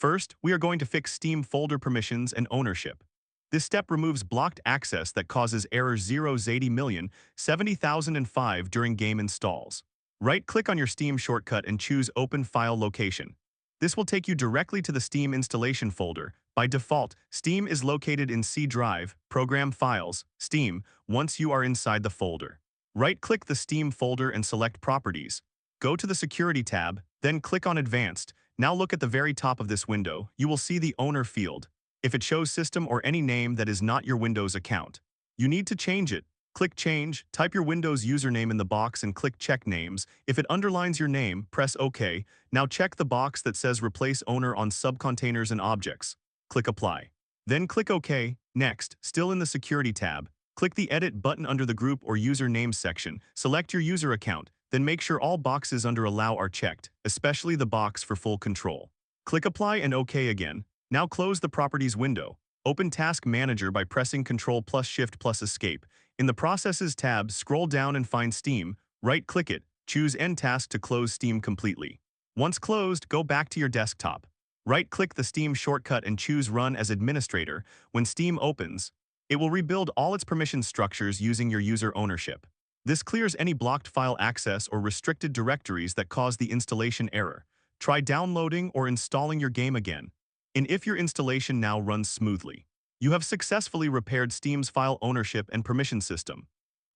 First, we are going to fix Steam folder permissions and ownership. This step removes blocked access that causes error 0x80070005 during game installs. Right-click on your Steam shortcut and choose Open File Location. This will take you directly to the Steam installation folder. By default, Steam is located in C Drive, Program Files, Steam, once you are inside the folder. Right-click the Steam folder and select Properties. Go to the Security tab, then click on Advanced. Now look at the very top of this window. You will see the Owner field. If it shows system or any name that is not your Windows account, you need to change it. Click Change, type your Windows username in the box and click Check Names. If it underlines your name, press OK. Now check the box that says Replace Owner on Subcontainers and Objects. Click Apply. Then click OK. Next, still in the Security tab, click the Edit button under the Group or User Names section. Select your user account, then make sure all boxes under Allow are checked, especially the box for full control. Click Apply and OK again. Now close the Properties window. Open Task Manager by pressing Ctrl+Shift+Escape. In the Processes tab, scroll down and find Steam. Right-click it. Choose End Task to close Steam completely. Once closed, go back to your desktop. Right-click the Steam shortcut and choose Run as Administrator. When Steam opens, it will rebuild all its permission structures using your user ownership. This clears any blocked file access or restricted directories that cause the installation error. Try downloading or installing your game again. And if your installation now runs smoothly, you have successfully repaired Steam's file ownership and permission system.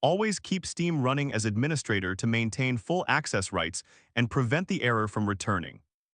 Always keep Steam running as administrator to maintain full access rights and prevent the error from returning.